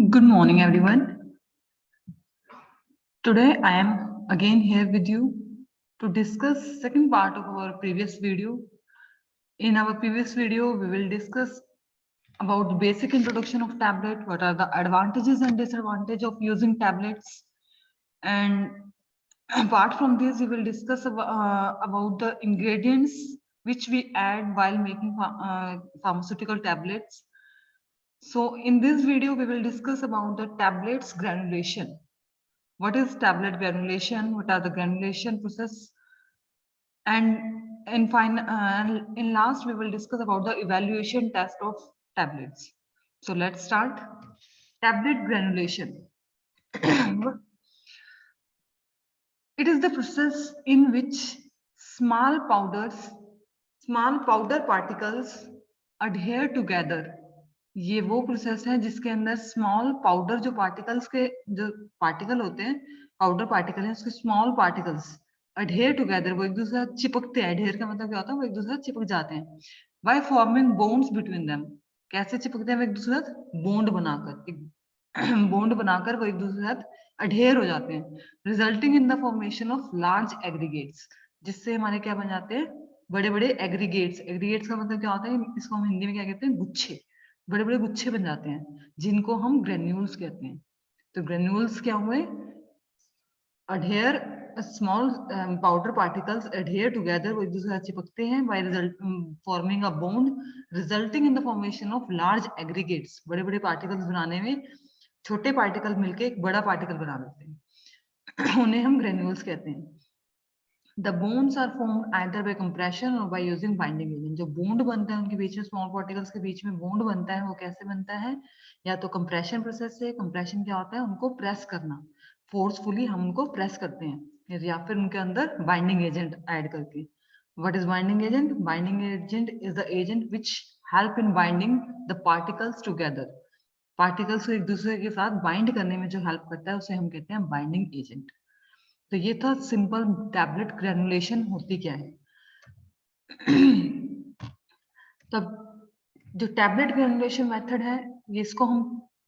Good morning, everyone. Today I am again here with you to discuss second part of our previous video. In our previous video, we will discuss about the basic introduction of tablet, what are the advantages and disadvantages of using tablets. And apart from this, we will discuss about the ingredients which we add while making pharmaceutical tablets. So in this video, we will discuss about the tablets granulation. What is tablet granulation? What are the granulation process? And in last, we will discuss about the evaluation test of tablets. So let's start. Tablet granulation. It is the process in which small powder particles adhere together. ये वो process है जिसके अंदर small powder जो particles के जो particle होते हैं पाउडर पार्टिकल है उसके स्मॉल पार्टिकल्स अडहेयर टुगेदर वो एक दूसरे साथ चिपकते हैं अडहेयर का मतलब क्या होता है वो एक दूसरे साथ चिपक जाते हैं by forming bonds between them कैसे चिपकते हैं वो एक दूसरे साथ बॉन्ड बनाकर वो एक दूसरे साथ अडहेयर हो जाते हैं resulting in the formation of large aggregates जिससे हमारे क्या बन जाते हैं बड़े बड़े एग्रीगेट्स का मतलब क्या होता है इसको हम हिंदी में क्या कहते हैं गुच्छे बड़े बड़े गुच्छे बन जाते हैं जिनको हम ग्रेन्यूल्स कहते हैं तो ग्रेन्यूल्स क्या हुए adhere small powder particles adhere together वो एक दूसरे से चिपकते हैं by result forming a bond resulting in the formation of large aggregates बड़े बड़े पार्टिकल्स बनाने में छोटे पार्टिकल मिलके एक बड़ा पार्टिकल बना देते हैं उन्हें हम ग्रेन्यूल्स कहते हैं The bonds are formed either by compression or by using binding agent. जो bond बनता है उनके बीच में small particles के बीच में bond बनता है वो कैसे बनता है या तो compression process से compression क्या होता है उनको press करना forcefully हम उनको press करते हैं या फिर उनके अंदर binding agent add करके What is binding agent? Binding agent is the agent which help in binding the particles together. Particles को एक दूसरे के साथ bind करने में जो help करता है उसे हम कहते हैं binding agent. तो ये था सिंपल टैबलेट ग्रेनुलेशन होती क्या है तब जो टैबलेट ग्रेनुलेशन मेथड है ये इसको हम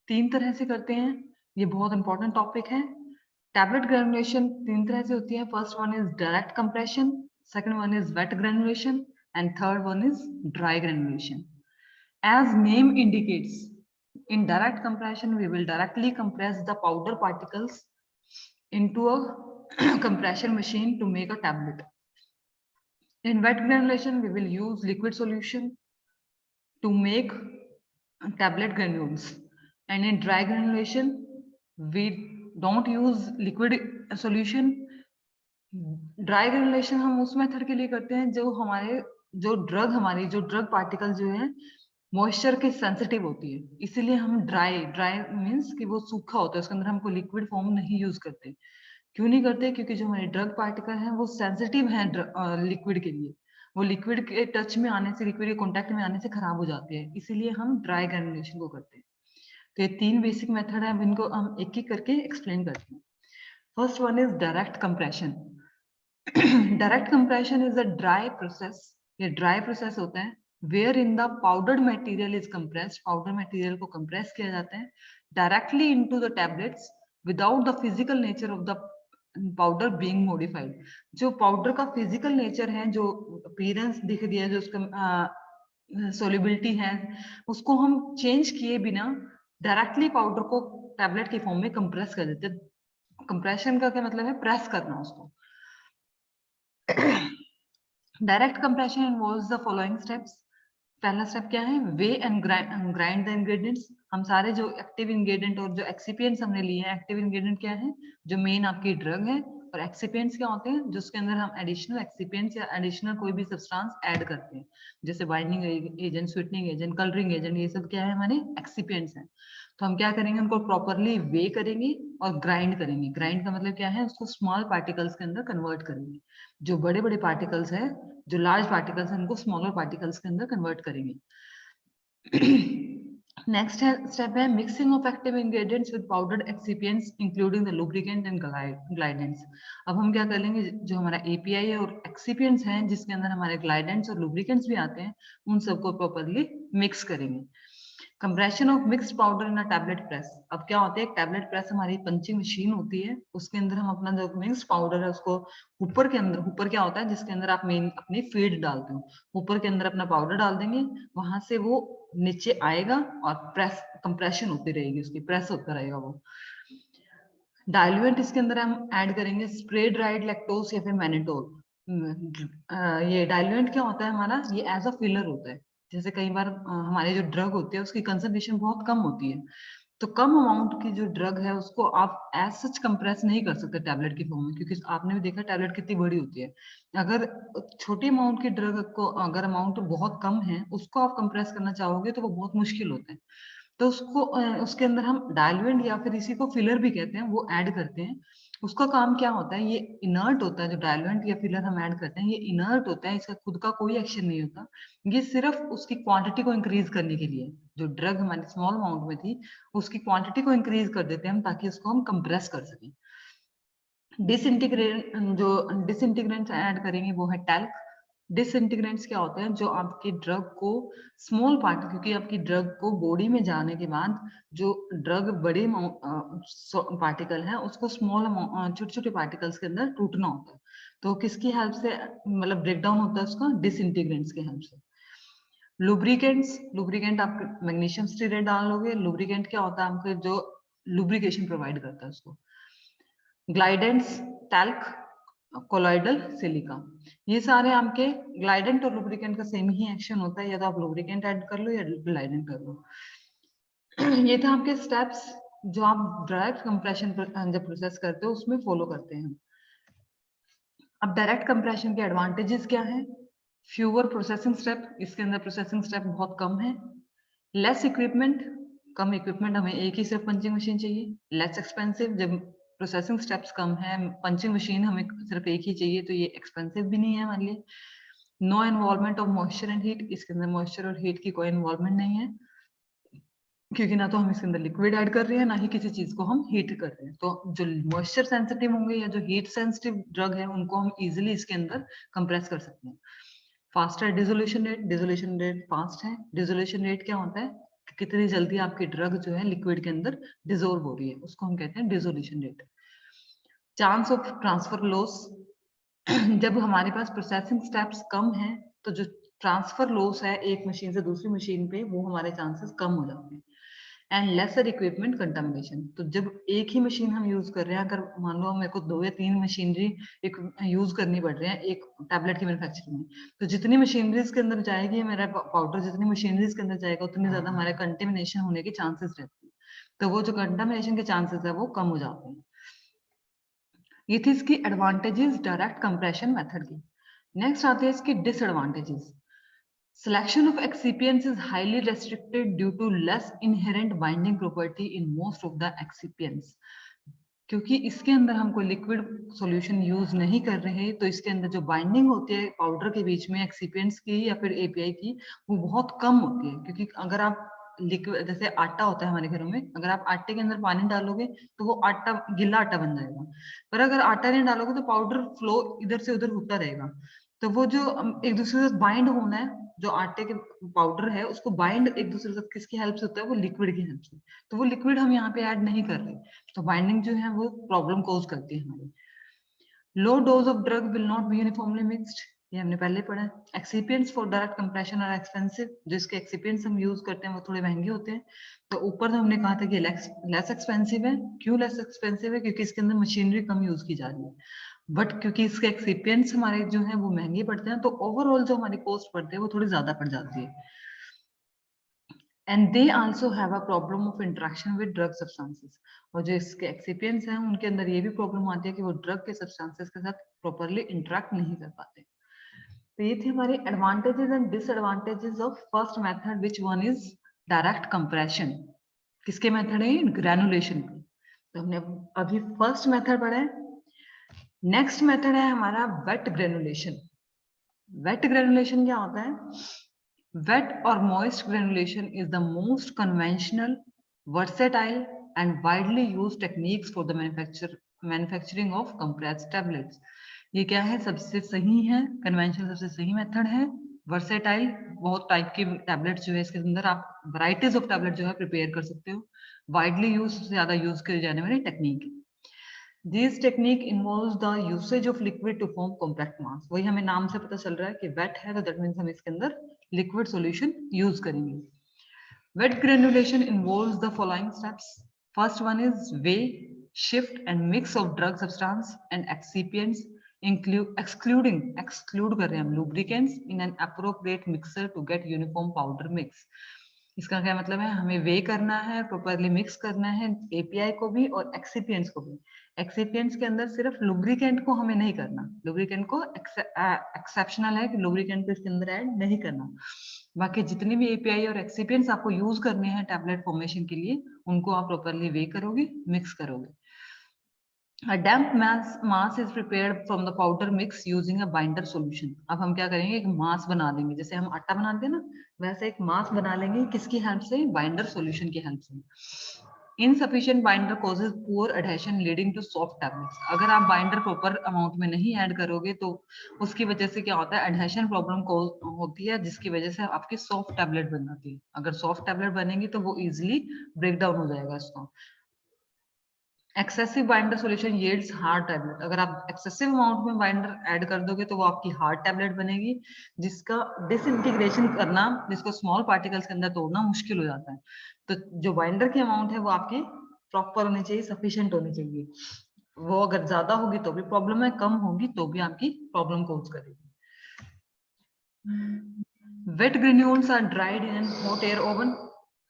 तीन तरह से करते हैं ये बहुत इंपॉर्टेंट टॉपिक है टैबलेट ग्रेनुलेशन तीन तरह से होती है first one is direct compression second one is wet granulation and third one is dry granulation as name indicates in direct compression we will directly compress the powder particles into a compression machine to make a tablet. In wet granulation, we will use liquid solution to make tablet granules. And in dry granulation, we don't use liquid solution. Dry granulation हम उस method के लिए करते हैं जो drug particle जो है moisture के सेंसिटिव होती है इसीलिए हम ड्राई मींस कि वो सूखा होता है उसके अंदर हमको लिक्विड फॉर्म नहीं यूज करते क्यों नहीं करते क्योंकि जो हमारे ड्रग पार्टिकल हैं वो सेंसिटिव हैं लिक्विड के लिए वो लिक्विड के टच में आने से लिक्विड के कांटेक्ट में आने से खराब हो जाते हैं इसीलिए हम ड्राई ग्रेनुलेशन को करते हैं तो ये तीन बेसिक मेथड है इनको हम एक एक करके एक्सप्लेन करते हैं first one is direct compression direct compression is a dry process ये ड्राई प्रोसेस होता है where in the powdered material is compressed powder material को कंप्रेस किया जाता है directly into the tablets without the physical nature of the powder being modified जो powder का physical nature है जो अपीयरेंस दिख रही है जो उसका सोलिबिलिटी है उसको हम चेंज किए बिना डायरेक्टली पाउडर को टैबलेट के फॉर्म में कंप्रेस कर देते हैं कंप्रेशन का क्या मतलब है प्रेस करना उसको direct compression involves the following steps पहला स्टेप क्या है way and grind the ingredients हम सारे जो एक्टिव इंग्रेडिएंट और जो एक्सिपिएंट्स हमने लिए हैं एक्टिव इंग्रेडिएंट क्या है जो मेन आपकी ड्रग है और एक्सिपिएंट्स क्या होते हैं जिसके अंदर हम एडिशनल एक्सिपिएंट्स या एडिशनल कोई भी सब्सटेंस ऐड करते हैं जैसे binding agent sweetening agent colouring agent ये सब क्या है हमारे एक्सिपिएंट्स हैं तो हम क्या करेंगे उनको प्रॉपरली वे करेंगे और ग्राइंड करेंगे ग्राइंड का मतलब क्या है उसको स्मॉल पार्टिकल्स के अंदर कन्वर्ट करेंगे जो बड़े बड़े पार्टिकल्स हैं जो लार्ज पार्टिकल्स हैं उनको स्मॉलर पार्टिकल्स के अंदर कन्वर्ट करेंगे नेक्स्ट स्टेप है mixing of active ingredients with powdered excipients including the lubricant and glidants अब हम क्या कर लेंगे जो हमारा एपीआई है और एक्सिपिएंट्स हैं जिसके अंदर हमारे ग्लाइडेंट्स और लुब्रिकेंट्स भी आते हैं उन सबको प्रॉपरली मिक्स करेंगे compression of mixed powder in a tablet press. अब क्या होता है, एक टैबलेट प्रेस हमारी पंचिंग मशीन होती है, उसके अंदर हम अपना जो मिक्स्ड पाउडर है उसको ऊपर के अंदर, ऊपर क्या होता है जिसके अंदर आप मेन अपनी फीड डालते हो, ऊपर के अंदर अपना पाउडर डाल देंगे, वहां से वो नीचे आएगा और प्रेस कंप्रेशन होती रहेगी, उसकी प्रेस होता रहेगा वो। डाइल्यूएंट इसके अंदर हम ऐड करेंगे स्प्रे ड्राइड लैक्टोज या फिर मैनिटोल। ये डाइल्यूएंट क्या होता है हमारा, ये एज अ फिलर होता है। जैसे कई बार हमारे जो ड्रग होती है उसकी कंसंट्रेशन बहुत कम होती है, तो कम अमाउंट की जो ड्रग है उसको आप एज सच कंप्रेस नहीं कर सकते टैबलेट की फॉर्म में, क्योंकि आपने भी देखा टैबलेट कितनी बड़ी होती है। अगर छोटी अमाउंट की ड्रग को, अगर अमाउंट बहुत कम है, उसको आप कंप्रेस करना चाहोगे तो वो बहुत मुश्किल होता है। तो उसको उसके अंदर हम डाइल्यूएंट या फिर इसी को फिलर भी कहते हैं, वो ऐड करते हैं। उसका काम क्या होता है, ये इनर्ट होता है, जो डाइल्यूएंट या फिलर हम ऐड करते हैं ये इनर्ट होता है, इसका खुद का कोई एक्शन नहीं होता। ये सिर्फ उसकी क्वांटिटी को इंक्रीज करने के लिए, जो ड्रग हमारी स्मॉल अमाउंट में थी उसकी क्वांटिटी को इंक्रीज कर देते हैं हम, ताकि उसको हम कंप्रेस कर सकें। डिसइंटीग्रेट, जो डिसइंटीग्रेंट्स ऐड करेंगे वो है टैल्क। डिसइंटीग्रेंट्स क्या होते हैं, जो आपकी ड्रग को स्मॉल पार्ट, क्योंकि आपकी ड्रग को बॉडी में जाने के बाद जो ड्रग बड़े पार्टिकल है उसको स्मॉल छोटे छोटे पार्टिकल्स के अंदर टूटना होता है, तो किसकी हेल्प से मतलब ब्रेक डाउन होता है उसका, डिसइंटीग्रेंट्स की हेल्प से। लुब्रिकेंट्स, लुब्रिकेंट आप मैग्नीशियम स्टीरेट डालोगे, लुब्रिकेंट क्या होता है आपके जो लुब्रिकेशन प्रोवाइड करता है उसको। ग्लाइडेंट्स, टैल्क, कोलॉइडल, सिलिका, ये सारे आपके ग्लाइडेंट और लुब्रिकेंट का सेम ही एक्शन होता है, या तो आप लुब्रिकेंट ऐड कर लो या ग्लाइडेंट कर लो। ये था आपके स्टेप्स जो आप डायरेक्ट कंप्रेशन जब प्रोसेस करते हो उसमें फॉलो करते हैं। अब डायरेक्ट कंप्रेशन के एडवांटेजेस क्या है, फ्यूअर प्रोसेसिंग स्टेप, इसके अंदर प्रोसेसिंग स्टेप बहुत कम है। लेस इक्विपमेंट, कम इक्विपमेंट, हमें एक ही सिर्फ पंचिंग मशीन चाहिए। लेस एक्सपेंसिव, जब प्रोसेसिंग स्टेप्स कम है, पंचिंग मशीन हमें सिर्फ एक ही चाहिए, तो ये एक्सपेंसिव भी नहीं है हमारे लिए। No involvement of moisture and heat, इसके अंदर मॉइस्चर और हीट की कोई इन्वॉल्वमेंट नहीं है, क्योंकि ना तो हम इसके अंदर लिक्विड ऐड कर रहे हैं ना ही किसी चीज को हम हीट कर रहे हैं। तो जो मॉइस्चर सेंसिटिव होंगे या जो हीट सेंसिटिव ड्रग है उनको हम इजिली इसके अंदर कंप्रेस कर सकते हैं। Faster dissolution rate, dissolution rate fast है। डिसोल्यूशन रेट क्या होता है, कितनी जल्दी आपकी ड्रग जो है लिक्विड के अंदर डिसोल्व हो रही है, उसको हम कहते हैं dissolution rate. Chance of transfer loss, जब हमारे पास प्रोसेसिंग स्टेप्स कम है तो जो ट्रांसफर लॉस है एक मशीन से दूसरी मशीन पे, वो हमारे चांसेस कम हो जाते हैं। एंड लेसर इक्विपमेंट कंटामिनेशन, तो जब एक ही मशीन हम यूज कर रहे हैं, अगर मान लो मेरे को 2 या 3 मशीनरी एक यूज करनी पड़ रही है एक टैबलेट की मैन्युफैक्चरिंग में, तो जितनी मशीनरीज के अंदर जाएगी मेरा पाउडर, जितनी मशीनरीज के अंदर जाएगा उतनी ज्यादा हमारे कंटेमिनेशन होने के चांसेस रहते हैं, तो वो जो कंटामिनेशन के चांसेस है वो कम हो जाते हैं। ये थी इसकी एडवांटेजेस डायरेक्ट कंप्रेशन मेथड की। नेक्स्ट आते हैं इसके disadvantages. Selection of excipients is highly restricted due to less inherent binding property in most of the excipients. क्योंकि इसके अंदर हम कोई लिक्विड सॉल्यूशन यूज नहीं कर रहे, तो इसके अंदर जो बाइंडिंग होती है पाउडर के बीच में एक्सिपिएंट्स की या फिर एपीआई की, वो बहुत कम होती है। क्योंकि अगर आप लिक्विड, जैसे आटा होता है हमारे घरों में, अगर आप आटे के अंदर पानी डालोगे तो वो आटा गीला आटा बन जाएगा, पर अगर आटा नहीं डालोगे तो पाउडर फ्लो इधर से उधर होता रहेगा। तो वो जो एक दूसरे से बाइंड होना है, जो आटे के पाउडर है उसको बाइंड एक दूसरे से किसकी हेल्प से होता है, वो लिक्विड की हेल्प से। तो वो लिक्विड हम यहाँ पे ऐड नहीं कर रहे, तो बाइंडिंग जो है वो प्रॉब्लम कोज करती है हमारी। Low dose of drug will not be uniformly mixed, ये हमने पहले पढ़ा है। Excipients for direct compression are expensive, जो इसके एक्सिपिएंट्स हम यूज करते हैं वो थोड़े महंगे होते हैं। तो ऊपर तो हमने कहा था कि लेस एक्सपेंसिव है। क्यों लेस एक्सपेंसिव है, क्योंकि इसके अंदर मशीनरी कम यूज की जा रही है, बट क्योंकि इसके एक्सिपिएंट्स हमारे जो है वो महंगे पड़ते हैं, तो ओवरऑल जो हमारी कॉस्ट पड़ती है वो थोड़ी ज्यादा पड़ जाती है। And they also have a problem of interaction with drug substances, और जो इसके एक्सिपिएंट्स हैं उनके अंदर ये भी प्रॉब्लम आती है कि वो ड्रग के सब्सटेंसेस के साथ प्रॉपर्ली इंटरेक्ट नहीं कर पाते। तो ये थे हमारे advantages and disadvantages of first method, which one is direct compression. किसके मेथड है, ग्रेनुलेशन के। तो हमने अभी फर्स्ट मेथड पढ़ा है। नेक्स्ट मेथड है हमारा वेट ग्रेनुलेशन। वेट ग्रेनुलेशन क्या होता है, wet or moist granulation is the most conventional, versatile and widely used techniques for the manufacturing of compressed tablets. ये क्या है, सबसे सही है, कन्वेंशनल सबसे सही मेथड है, वर्सेटाइल बहुत टाइप की टैबलेट जो है इसके अंदर आप वैरायटीज ऑफ टैबलेट जो है प्रिपेयर कर सकते हो। वाइडली यूज, सबसे ज्यादा यूज की जाने वाली technique. This technique involves the usage of liquid to form compact mass. वही हमें नाम से पता चल रहा है कि वेट है, तो दैट मीन्स हम इसके अंदर लिक्विड सॉल्यूशन यूज करेंगे। Wet granulation involves the following steps. First one is weigh, shift and mix of drug substance and excipients, exclude कर रहे हैं हम lubricants in an appropriate mixer to get uniform powder mix. इसका क्या मतलब है, हमें वे करना है, प्रॉपरली मिक्स करना है एपीआई को भी और एक्सिपिएंट्स को भी। एक्सिपिएंट्स के अंदर सिर्फ लुब्रिकेंट को हमें नहीं करना, लुब्रिकेंट को एक्सेप्शनल है कि लुब्रिकेंट को इसके अंदर ऐड नहीं करना। बाकी जितनी भी एपीआई और एक्सिपिएंट्स आपको यूज करने हैं टैबलेट फॉर्मेशन के लिए, उनको आप प्रॉपरली वे करोगे, मिक्स करोगे। A damp mass is prepared from the powder mix using a binder solution. अब हम क्या करेंगे, एक मास बना देंगे, जैसे हम आटा बनाते हैं ना, वैसे एक मास बना लेंगे। किसकी हेल्प से? बाइंडर सॉल्यूशन की हेल्प से। Insufficient binder causes poor adhesion leading to soft tablets. अगर आप बाइंडर प्रॉपर अमाउंट में नहीं ऐड करोगे तो उसकी वजह से क्या होता है, एडहेशन प्रॉब्लम होती है, जिसकी वजह से आपकी सॉफ्ट टैबलेट बन जाती है। अगर सॉफ्ट टैबलेट बनेगी तो वो इजिली ब्रेक डाउन हो जाएगा इसका। Excessive binder solution yields hard tablet. अगर आप एक्सेसिव अमाउंट में बाइंडर ऐड कर दोगे तो वो आपकी हार्ड टैबलेट बनेगी, जिसका डिसइंटीग्रेशन करना, जिसको स्मॉल पार्टिकल्स के अंदर तोड़ना मुश्किल हो जाता है। तो जो बाइंडर की अमाउंट है वो आपकी प्रॉपर होनी चाहिए, सफिशिएंट होनी चाहिए। वो अगर ज्यादा होगी तो भी प्रॉब्लम है, कम होगी तो भी आपकी प्रॉब्लम कोज करेगी। Wet granules are dried in hot air oven.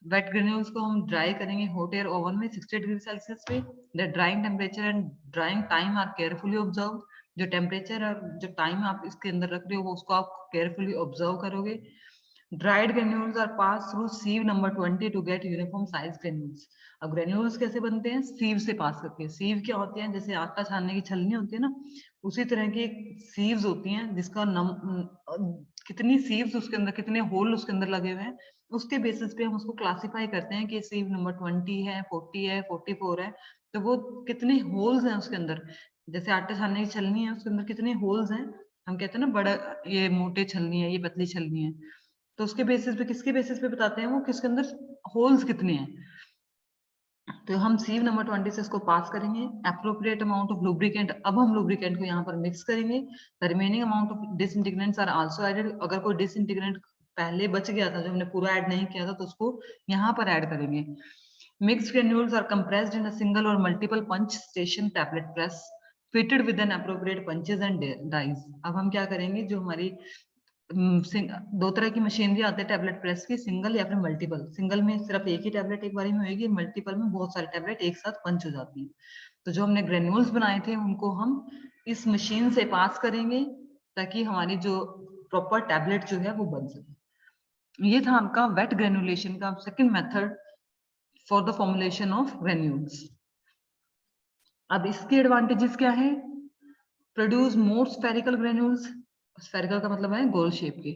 Wet granules को हम ड्राई करेंगे हॉट एयर ओवन में 60 डिग्री सेल्सियस पे। The drying temperature and drying time are carefully observe. जो टेम्परेचर और जो टाइम आप इसके अंदर रख रहे हो वो उसको आप केयरफुली ऑब्जर्व करोगे। Dried granules are pass through sieve number 20 to get uniform size granules. अब ग्रेन्यूल्स कैसे बनते हैं? सीव से पास करके। सीव क्या होती है? जैसे आटा छानने की छलनी होती है ना, उसी तरह की सीव्स होती हैं, जिसका कितनी सीव्स उसके अंदर, कितने होल उसके अंदर लगे हुए हैं, उसके बेसिस पे हम उसको क्लासिफाई करते हैं कि सीव नंबर 20 है, 40 है, 44 है। तो वो कितने होल्स हैं उसके अंदर, जैसे आटा छानने की छलनी है उसके अंदर कितने होल्स हैं, हम कहते हैं ना बड़ा ये मोटे छलनी है, ये पतली छलनी है, तो उसके बेसिस पे, किसके बेसिस पे बताते हैं वो किसके अंदर होल्स कितने हैं। तो हम सीव नंबर 20 से इसको पास करेंगे। एप्रोप्रिएट अमाउंट ऑफ लुब्रिकेंट, अब हम लुब्रिकेंट को यहाँ पर मिक्स करेंगे। The remaining amount of disintegrants are also added. अगर कोई डिसइंटीग्रेंट पहले बच गया था जो हमने पूरा ऐड नहीं किया था तो उसको यहाँ पर ऐड करेंगे। Mixed granules are compressed in a single और multiple punch station tablet press fitted with an appropriate punches and dies. अब हम क्या करेंगे, जो हमारी दो तरह की मशीनरी आते हैं टैबलेट प्रेस की, सिंगल या फिर मल्टीपल। सिंगल में सिर्फ एक ही टैबलेट एक बारी में होगी, मल्टीपल में बहुत सारे टैबलेट एक साथ पंच हो जाती हैं। तो जो हमने ग्रेन्यूल्स बनाए थे उनको हम इस मशीन से पास करेंगे ताकि हमारी जो प्रॉपर टैबलेट जो है वो बन सके। ये था आपका वेट ग्रेनुलेशन का second method for the formulation of granules. अब इसके एडवांटेजेस क्या है? Produce more spherical granules. Spherical का मतलब है गोल शेप के।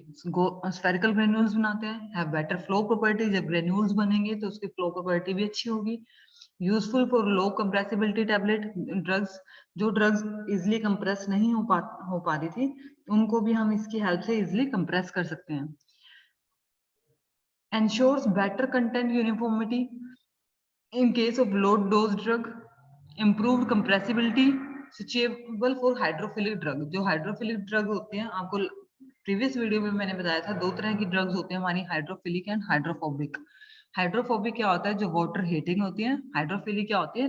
स्फेरिकल ग्रेन्यूल्स बनाते हैं, हैव बेटर फ्लो प्रॉपर्टी। जब ग्रेन्यूल्स बनेंगे तो उसकी फ्लो प्रॉपर्टी भी अच्छी होगी। Useful for low compressibility tablet drugs. जो ड्रग्स इजिली कंप्रेस नहीं हो पा रही थी, उनको भी हम इसकी हेल्प से इजिली कंप्रेस कर सकते हैं। Ensures better content uniformity in case of low dose drug. Improved compressibility, suitable for hydrophilic drug. जो हाइड्रोफिलिक ड्रग होते हैं, आपको प्रीवियस वीडियो में मैंने बताया था, दो तरह की ड्रग्स होती हैं हमारी, हाइड्रोफिलिक एंड हाइड्रोफोबिक। हाइड्रोफोबिक क्या होता है? जो वाटर हीटिंग होती है। हाइड्रोफिलिक क्या होती है?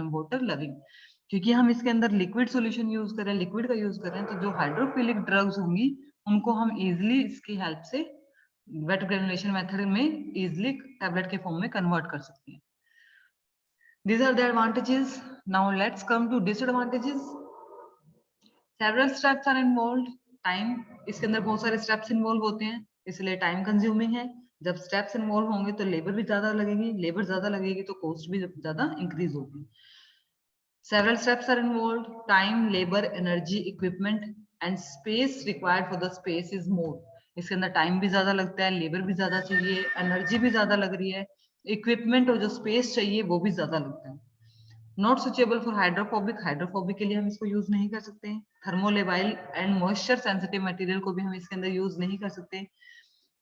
Water loving. क्योंकि हम इसके अंदर लिक्विड सॉल्यूशन यूज कर रहे हैं, लिक्विड का यूज कर रहे हैं, तो जो हाइड्रोफिलिक ड्रग्स होंगी उनको हम इजिली इसकी हेल्प से वेट ग्रेनुलेशन मेथड में इजिली टैबलेट के फॉर्म में कन्वर्ट कर सकते हैं। These are the advantages. Now let's come to disadvantages. Several steps are involved. Time, इसके अंदर बहुत सारे steps involve होते हैं, इसलिए time consuming है। जब steps involve होंगे तो labor भी ज्यादा लगेगी, labor ज्यादा लगेगी तो cost भी ज्यादा increase होगी। Several steps are involved. Time, labor, energy, equipment and space required for the space is more. इसके अंदर टाइम भी ज्यादा लगता है, लेबर भी ज्यादा चाहिए, एनर्जी भी ज्यादा लग रही है, इक्विपमेंट और जो स्पेस चाहिए वो भी ज्यादा लगता है। Not suitable for hydrophobic. Hydrophobic के लिए हम इसको यूज नहीं कर सकते। Thermolabile and moisture sensitive material को भी हम इसके अंदर यूज नहीं कर सकते।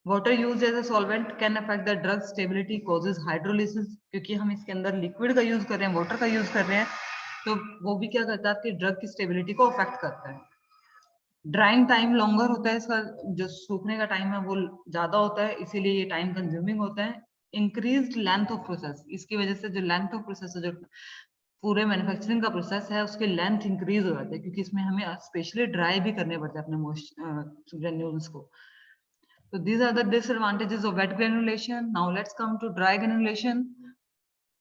Water use as a solvent can affect the drug stability, causes hydrolysis, क्योंकि हम इसके अंदर लिक्विड का यूज कर रहे हैं, वाटर का यूज कर रहे हैं, तो वो भी क्या करता है, आपकी ड्रग की स्टेबिलिटी को अफेक्ट करता है। ड्राइंग टाइम लॉन्गर होता है, इसका जो सूखने का टाइम है वो ज्यादा होता है, इसीलिए ये टाइम कंज्यूमिंग होता है। इंक्रीज्ड लेंथ ऑफ प्रोसेस, इसकी वजह से जो लेंथ ऑफ प्रोसेस है, जो पूरे मैन्युफैक्चरिंग का प्रोसेस है, उसके लेंथ इंक्रीज हो जाते हैं, क्योंकि इसमें हमें स्पेशली ड्राई भी करने पड़ते हैं अपने ग्रेन्यूल्स को। So these are the disadvantages of wet granulation. Now let's come to dry granulation.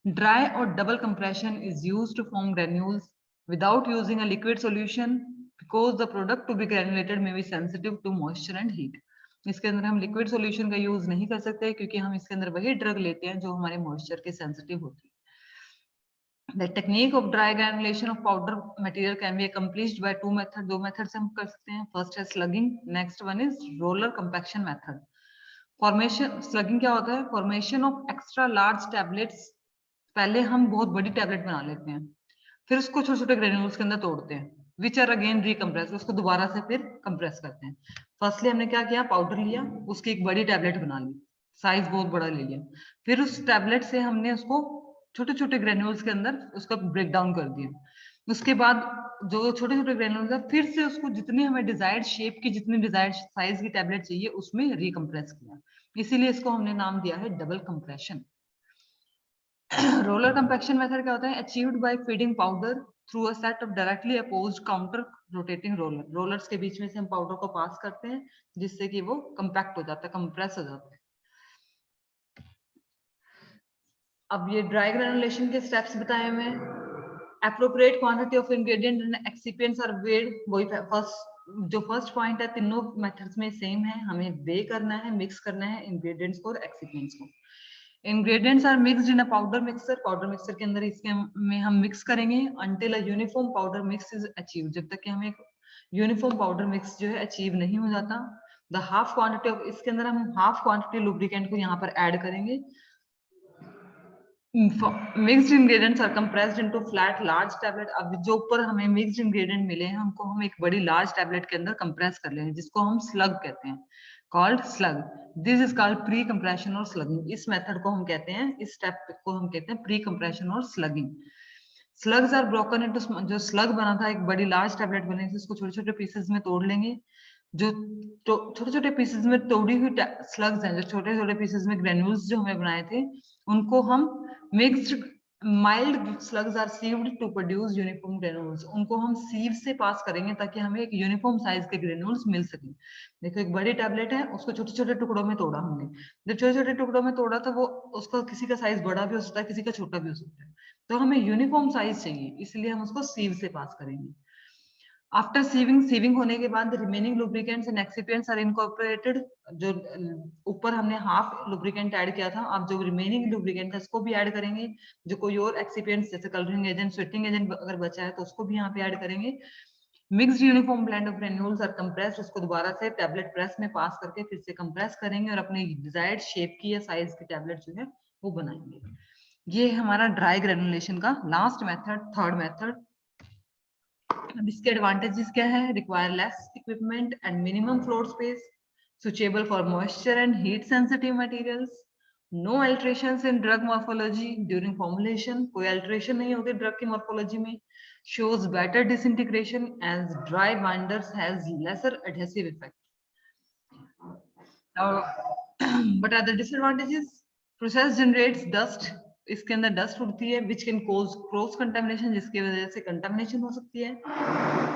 Dry or double compression is used to form granules without using a liquid solution because the product to be granulated may be sensitive to moisture and heat. इसके अंदर हम liquid solution का use नहीं कर सकते, क्योंकि हम इसके अंदर वही ड्रग लेते हैं जो हमारे मॉइस्चर के सेंसिटिव होती है। The technique of dry granulation of powder material can be accomplished by two methods. दो methods से हम कर सकते हैं. First है slugging, next one is roller compaction method. Formation slugging क्या होता है? Formation of extra large tablets. पहले हम बहुत बड़ी टैबलेट बना लेते हैं, फिर उसको छोटे छोटे ग्रेन्यूल्स के अंदर तोड़ते हैं, विच आर अगेन रिकम्प्रेस, उसको दोबारा से फिर कंप्रेस करते हैं। फर्स्टली हमने क्या किया, पाउडर लिया, उसकी एक बड़ी टैबलेट बना ली, साइज बहुत बड़ा ले लिया, फिर उस टैबलेट से हमने उसको छोटे छोटे ग्रेन्यूल्स के अंदर उसका ब्रेक डाउन कर दिया। उसके बाद जो छोटे छोटे ग्रेन्यूल्स है, फिर से उसको जितनी हमें डिजायर्ड शेप की, जितनी डिजायर्ड साइज की टैबलेट चाहिए, उसमें रिकम्प्रेस किया। इसीलिए इसको हमने नाम दिया है double compression. Roller compaction method क्या होता है? Achieved by feeding powder through a set of directly opposed counter rotating roller. Rollers के बीच में से हम पाउडर को पास करते हैं, जिससे कि वो कंपैक्ट हो जाता है, कंप्रेस हो जाता है। अब ये ड्राई ग्रेनुलेशन के स्टेप्स बताए हुए हैं। Appropriate quantity of ingredient and excipients are weighed. वही फर्स्ट पॉइंट है, तीनों मेथड्स में सेम है, हमें वे करना है, मिक्स करना है इंग्रेडिएंट्स को और एक्सिपिएंट्स को। Ingredients are mixed in a powder mixer. Powder mixer के अंदर इसके में हम मिक्स करेंगे until a uniform powder mix is achieve, जब तक कि हमें एक यूनिफॉर्म पाउडर मिक्स जो है अचीव नहीं हो जाता। द हाफ क्वांटिटी ऑफ, इसके अंदर हम हाफ क्वांटिटी लुब्रिकेंट को यहाँ पर ऐड करेंगे। Mixed ingredients are compressed into flat large tablet. अब जो ऊपर हमें मिक्स्ड इंग्रेडिएंट मिले हैं, हमको हम एक बड़ी लार्ज टैबलेट के अंदर कंप्रेस कर लेंगे, जिसको हम स्लग कहते हैं, called slug. This is called pre compression और स्लगिंग। इस मेथड को हम कहते हैं, इस स्टेप को हम कहते हैं प्री कंप्रेशन और slugging. Slugs are broken into, जो स्लग बना था, एक बड़ी लार्ज टैबलेट बनी थी, उसको छोटे छोटे पीसेस में तोड़ लेंगे। जो छोटे छोटे पीसेस में तोड़ी हुई स्लग्स हैं, जो छोटे छोटे पीसेस में ग्रेन्यूल्स जो हमें बनाए थे, उनको हम mixed mild slugs are sieved to produce uniform granules. उनको हम सीव से पास करेंगे ताकि हमें एक यूनिफॉर्म साइज के ग्रेन्यूल्स मिल सके। देखो एक बड़ी टैबलेट है, उसको छोटे छोटे टुकड़ों में तोड़ा हमने। जब छोटे छोटे टुकड़ों में तोड़ा तो वो उसका किसी का साइज बड़ा भी हो सकता है, किसी का छोटा भी हो सकता है, तो हमें यूनिफॉर्म साइज चाहिए, इसलिए हम उसको सीव से पास करेंगे। आफ्टर सीविंग होने के बाद remaining lubricants and excipients are incorporated. जो ऊपर हमने हाफ लुब्रिकेंट ऐड किया था, अब जो रिमेनिंग लुब्रिकेंट है उसको भी ऐड करेंगे। जो कोई और एक्सिपिएंट्स जैसे कलरिंग एजेंट, स्वेटिंग एजेंट अगर बचा है तो उसको भी यहाँ पे ऐड करेंगे। Mixed uniform blend of granules are compressed. उसको दोबारा से टैबलेट प्रेस में पास करके फिर से कंप्रेस करेंगे और अपने डिजायर्ड शेप की या साइज की टैबलेट जो है वो बनाएंगे। ये हमारा ड्राई ग्रेनुलेशन का लास्ट मेथड, थर्ड मेथड। अब इसके एडवांटेजेस क्या है? Require less equipment and minimum floor space, suitable for moisture and heat sensitive materials, no alterations in drug morphology during formulation. कोई अल्टरेशन नहीं होती ड्रग की मॉर्फोलॉजी में। shows better disintegration as dry binders has lesser adhesive effect. Now what are the disadvantages? Process generates dust. इसके अंदर dust उड़ती है, which can cause cross contamination, जिसकी वजह से कंटामिनेशन हो सकती है।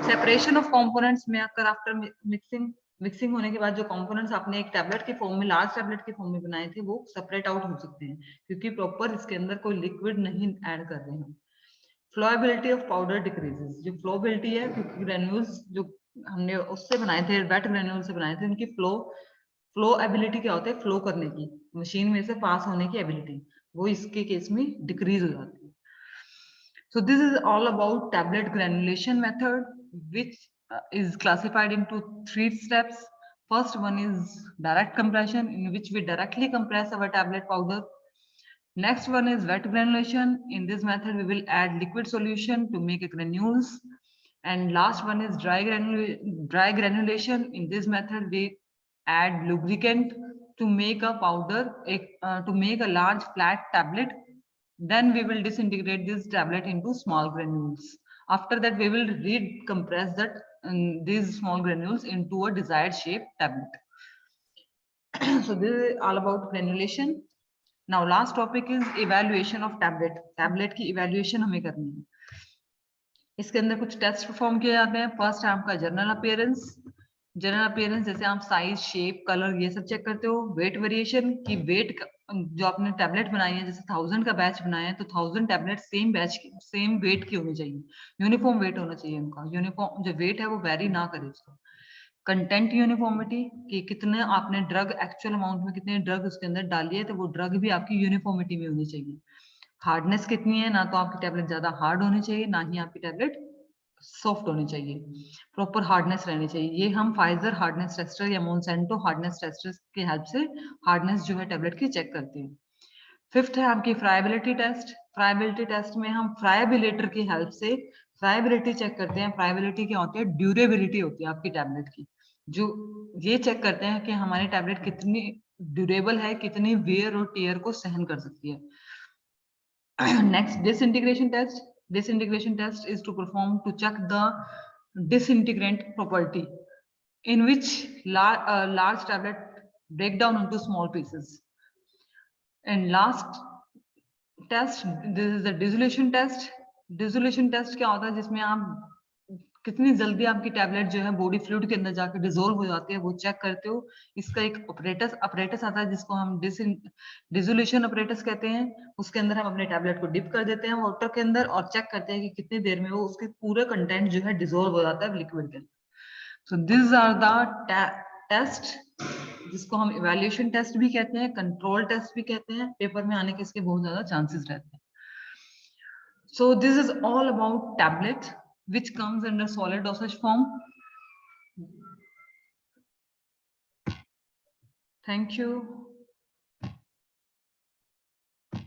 सेपरेशन ऑफ कंपोनेंट्स में अगर आफ्टर मिक्सिंग होने के बाद जो कंपोनेंट्स आपने एक टैबलेट के फॉर्म में, लार्ज टैबलेट के फॉर्म में बनाए थे, वो सेपरेट आउट हो सकते हैं, क्योंकि प्रॉपर इसके अंदर कोई लिक्विड नहीं ऐड कर रहे हैं। Flowability of powder decreases. जो फ्लोबिलिटी है, क्योंकि ग्रेन्यूल्स जो हमने उससे बनाए थे, वेट ग्रेन्यूल से बनाए थे, उनकी फ्लो एबिलिटी क्या होता है? फ्लो करने की, मशीन में से पास होने की एबिलिटी, वो इसके केस में डिक्रीज हो जाती है। So this is all about tablet granulation method, which is classified into 3 steps. First one is direct compression, in which we directly compress our tablet powder. Next one is wet granulation. In this method, we will add liquid solution to make granules. And last one is dry granulation. In this method, we add lubricant to make a powder, to make a large flat tablet. Then we will disintegrate this tablet into small granules. After that, we will recompress that these small granules into a desired shape tablet. So this is all about granulation. Now last topic is evaluation of tablet. Tablet की evaluation हमें करनी है. इसके अंदर कुछ test perform किए जाते हैं. फर्स्ट है आपका जनरल अपीयरेंस. जनरल अपीयरेंस जैसे आप साइज, शेप, कलर ये सब चेक करते हो. वेट वेरिएशन की वेट जो आपने टैबलेट बनाई है, जैसे 1000 का बैच बनाया है तो 1000 टैबलेट सेम बैच की सेम वेट की होनी चाहिए. यूनिफॉर्म वेट होना चाहिए उनका. यूनिफॉर्म जो वेट है वो वेरी ना करे उसको. कंटेंट यूनिफॉर्मिटी कि कितने आपने ड्रग एक्चुअल अमाउंट में कितने ड्रग उसके अंदर डाली है, तो वो ड्रग भी आपकी यूनिफॉर्मिटी में होनी चाहिए. हार्डनेस कितनी है, ना तो आपकी टैबलेट ज्यादा हार्ड होनी चाहिए, ना ही आपकी टैबलेट सॉफ्ट होनी चाहिए. प्रॉपर हार्डनेस रहनी चाहिए. ये हम फाइजर हार्डनेस टेस्टर या मोनसेंटो हार्डनेस टेस्टर की हेल्प से हार्डनेस जो है टैबलेट की चेक करते हैं. फिफ्थ है आपकी फ्राइबिलिटी टेस्ट. फ्राइबिलिटी टेस्ट में हम फ्राइबिलेटर की हेल्प से फ्राइबिलिटी चेक करते हैं. फ्राइबिलिटी क्या होती है? ड्यूरेबिलिटी होती है आपकी टैबलेट की. जो ये चेक करते हैं कि हमारी टैबलेट कितनी ड्यूरेबल है, कितनी वेयर और टीयर को सहन कर सकती है. Next, disintegration test. Disintegration test is to perform to check the disintegrant property, in which large tablet break down into small pieces. And last test, this is the dissolution test. Dissolution test क्या होता है? जिसमें आप कितनी जल्दी आपकी tablet जो है बॉडी फ्लूइड के अंदर जाकर डिसॉल्व हो जाती है, वो चेक करते हो. इसका एक अपरेटस आता है जिसको हम डिसोल्यूशन अपरेटस कहते हैं. उसके अंदर हम अपने टैबलेट को डिप कर देते हैं वाटर के अंदर और चेक करते हैं कि कितनी देर में वो उसके पूरे कंटेंट जो है डिसॉल्व हो जाता है लिक्विड के अंदर. So this are the test जिसको हम इवैल्यूएशन टेस्ट भी कहते हैं, कंट्रोल टेस्ट भी कहते हैं. पेपर में आने के इसके बहुत ज्यादा चांसेस रहते हैं. So this is all about tablet which comes under solid dosage form. Thank you.